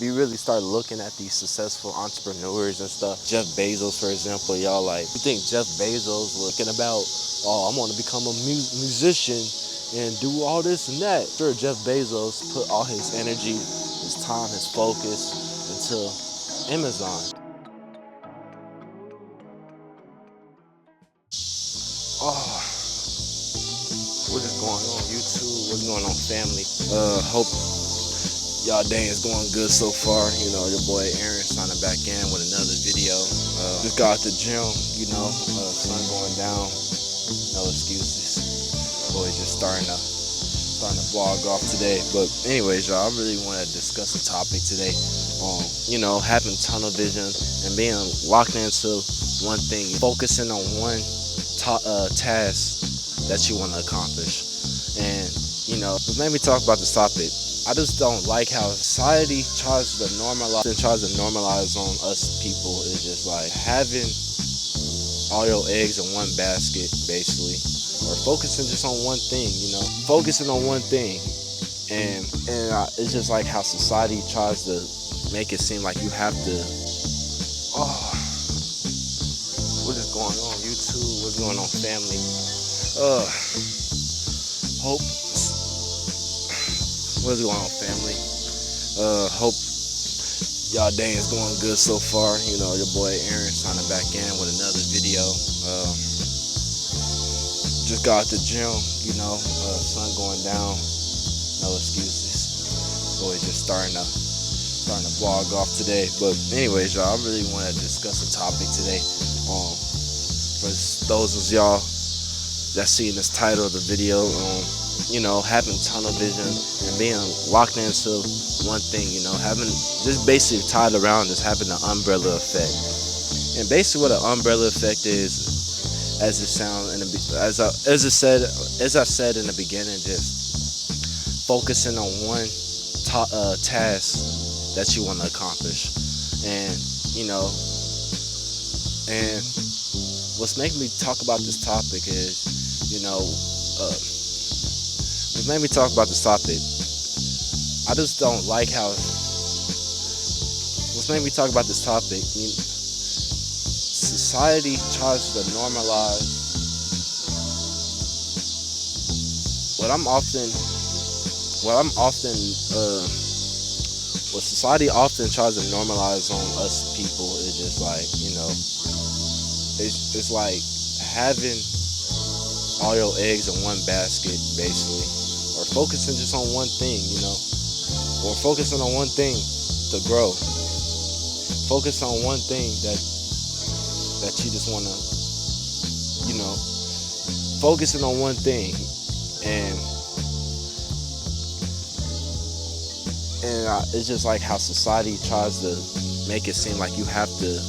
if you really start looking at these successful entrepreneurs and stuff, Jeff Bezos, for example, y'all, like, you think Jeff Bezos was thinking about, oh, I'm gonna become a musician and do all this and that? Sure, Jeff Bezos put all his energy, his time, his focus into Amazon. Oh, what is going on, YouTube? What's going on, family? Hope y'all day is going good so far. You know, your boy Aaron signing back in with another video. Just got out the gym, you know, sun going down, no excuses. Boy, just starting to vlog off today. But anyways, y'all, I really want to discuss a topic today on, you know, having tunnel vision and being locked into one thing, focusing on one task that you want to accomplish. And, you know, what made me talk about this topic, I just don't like how society tries to normalize on us people. Is just like having all your eggs in one basket, basically, or focusing just on one thing, you know, focusing on one thing. And it's just like how society tries to make it seem like you have to, oh, what is going on, YouTube? What's going on, family? Hope, what's going on, family? Hope y'all day is going good so far. You know, your boy Aaron signing back in with another video. Just got out the gym, you know, sun going down, no excuses. Boy, just starting to vlog off today. But anyways, y'all, I really want to discuss a topic today. For those of y'all that seen this title of the video, you know, having tunnel vision and being locked into one thing, you know, having just basically tied around is having the umbrella effect. And basically what an umbrella effect is, as it sounds, as I said in the beginning, just focusing on one task that you want to accomplish. And, you know, and what's making me talk about this topic is, you know, what made me talk about this topic, I just don't like how, what's made me talk about this topic, society tries to normalize what society often tries to normalize on us people is just like, you know, it's like having all your eggs in one basket, basically, or focusing just on one thing, you know, or focusing on one thing to grow. Focus on one thing that you just want to, you know, focusing on one thing. And it's just like how society tries to make it seem like you have to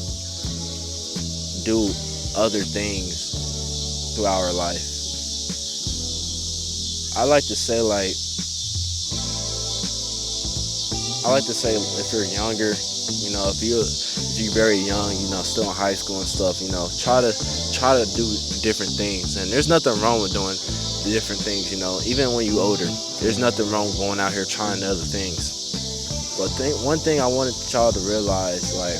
do other things throughout our life. I like to say if you're younger, you know, if you're very young, you know, still in high school and stuff, you know, try to do different things. And there's nothing wrong with doing different things, you know, even when you're older. There's nothing wrong with going out here trying other things. But one thing I wanted y'all to realize, like,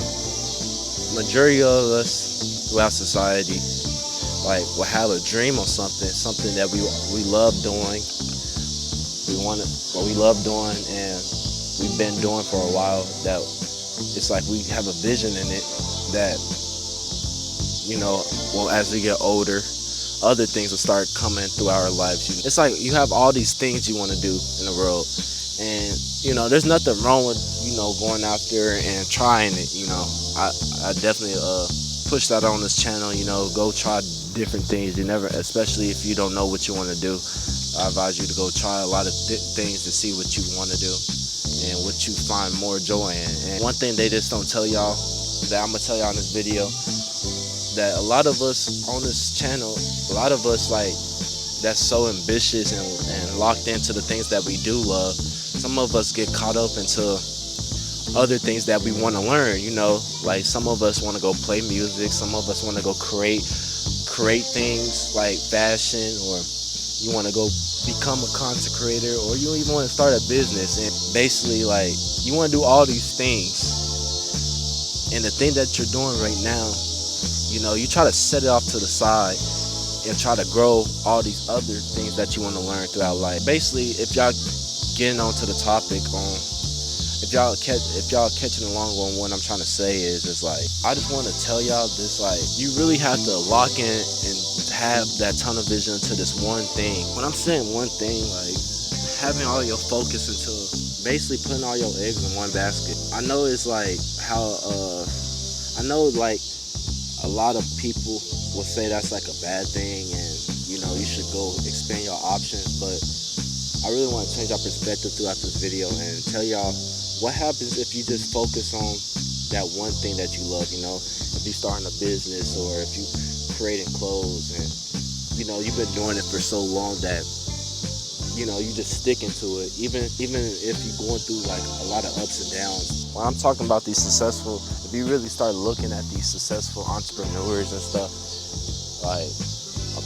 majority of us throughout society, like, will have a dream on something that we love doing. We love doing, and we've been doing for a while. That it's like we have a vision in it that, you know, well, as we get older, other things will start coming through our lives. It's like you have all these things you want to do in the world, and, you know, there's nothing wrong with, you know, going out there and trying it. You know, I definitely push that on this channel. You know, go try different things. You never, especially if you don't know what you want to do, I advise you to go try a lot of things to see what you want to do and what you find more joy in. And one thing they just don't tell y'all, that I'm gonna tell y'all in this video, that a lot of us on this channel, a lot of us, like, that's so ambitious and locked into the things that we do love, some of us get caught up into other things that we want to learn, you know, like some of us want to go play music, some of us want to go create things like fashion, or you want to go become a content creator, or you even want to start a business, and basically like you want to do all these things, and the thing that you're doing right now, you try to set it off to the side and try to grow all these other things that you want to learn throughout life. Basically, if y'all getting onto the topic on, if y'all catching along on what I'm trying to say is like, I just want to tell y'all this, like, you really have to lock in and have that tunnel vision to this one thing. When I'm saying one thing, like having all your focus into basically putting all your eggs in one basket. I know it's like how I know like a lot of people will say that's like a bad thing, and you should go expand your options, but I really want to change our perspective throughout this video and tell y'all what happens if you just focus on that one thing that you love. If you starting a business, or if you creating clothes, and you've been doing it for so long that you just sticking to it, even if you're going through like a lot of ups and downs. When I'm talking about these successful, if you really start looking at these successful entrepreneurs and stuff,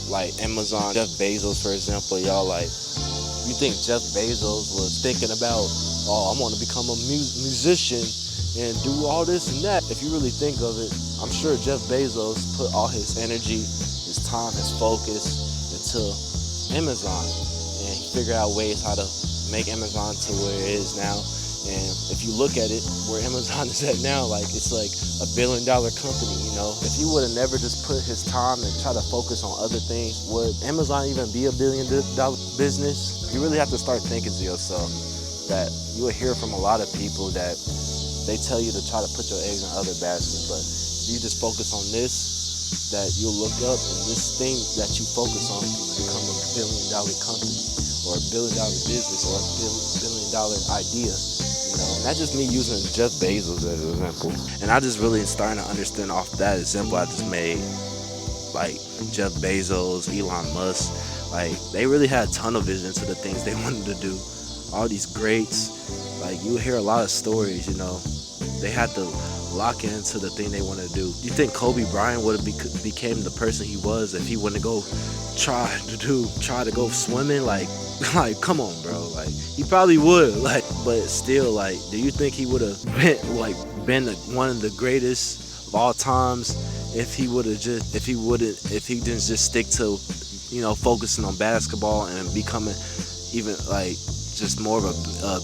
like Amazon, Jeff Bezos, for example, y'all, like, you think Jeff Bezos was thinking about, oh, I'm going to become a musician and do all this and that? If you really think of it, I'm sure Jeff Bezos put all his energy, his time, his focus into Amazon, and he figured out ways how to make Amazon to where it is now. And if you look at it, where Amazon is at now, like, it's like $1 billion company. If he would have never just put his time and try to focus on other things, would Amazon even be $1 billion business? You really have to start thinking to yourself that you will hear from a lot of people that they tell you to try to put your eggs in other baskets, but if you just focus on this, that you'll look up, and this thing that you focus on can become $1 billion company, or $1 billion business, or $1 billion idea. And that's just me using Jeff Bezos as an example. And I just really starting to understand off that example I just made, like Jeff Bezos, Elon Musk, like they really had tunnel vision to the things they wanted to do. All these greats, like you hear a lot of stories, they had to lock into the thing they want to do. You think Kobe Bryant would have became the person he was if he wouldn't go try to go swimming? Like come on, bro. Like, he probably would, like, but still, like, do you think he would have been one of the greatest of all times if he didn't just stick to focusing on basketball and becoming even like just more of a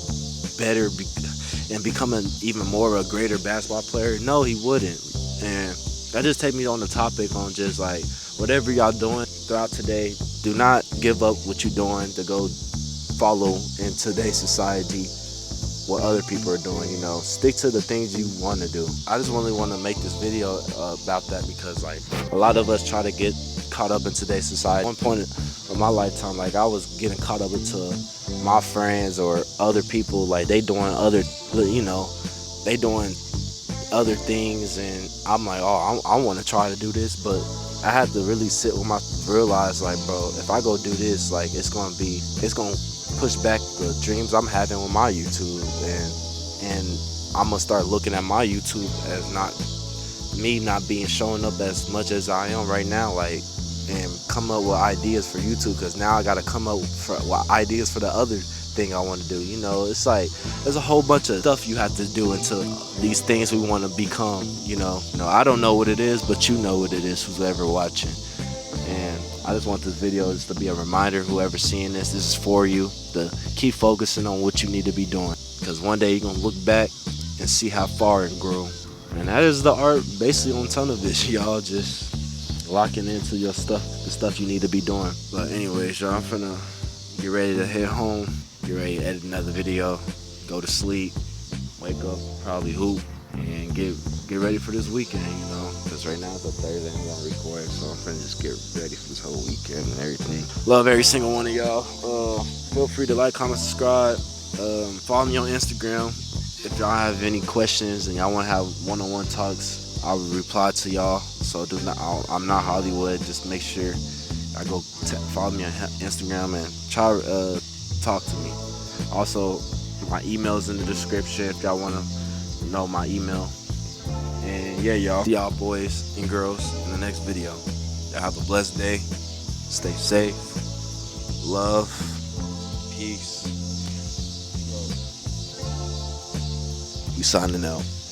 better and becoming even more of a greater basketball player? No, he wouldn't. And that just take me on the topic on just like, whatever y'all doing throughout today, do not give up what you're doing to go follow in today's society what other people are doing. Stick to the things you want to do. I just really want to make this video about that, because like a lot of us try to get caught up in today's society. At one point of my lifetime, like, I was getting caught up into my friends or other people, like they doing other things, and I'm like, oh, I want to try to do this, but I had to really sit with realize, like, bro, if I go do this, like, it's gonna push back the dreams I'm having with my YouTube, and I'm gonna start looking at my YouTube as not being showing up as much as I am right now, like, and come up with ideas for YouTube, because now I gotta come up with ideas for the other thing I want to do. It's like there's a whole bunch of stuff you have to do into these things we want to become. I don't know what it is, but you know what it is, who's ever watching. And I just want this video just to be a reminder, whoever's seeing this is for you, to keep focusing on what you need to be doing, because one day you're gonna look back and see how far it grew. And that is the art basically on tunnel vision, y'all. Just locking into your stuff, the stuff you need to be doing. But anyways, y'all, I'm finna get ready to head home, get ready to edit another video, go to sleep, wake up, probably hoop, and get ready for this weekend, because right now it's a Thursday and I'm gonna record, so I'm finna just get ready for this whole weekend and everything. Love every single one of y'all. Feel free to like, comment, subscribe, follow me on Instagram. If y'all have any questions and y'all want to have one-on-one talks, I will reply to y'all. So I'm not Hollywood. Just make sure I go follow me on Instagram and try talk to me. Also, my email's in the description if y'all want to know my email. And yeah, y'all, see y'all boys and girls in the next video. Y'all have a blessed day. Stay safe. Love. Peace. We signing out.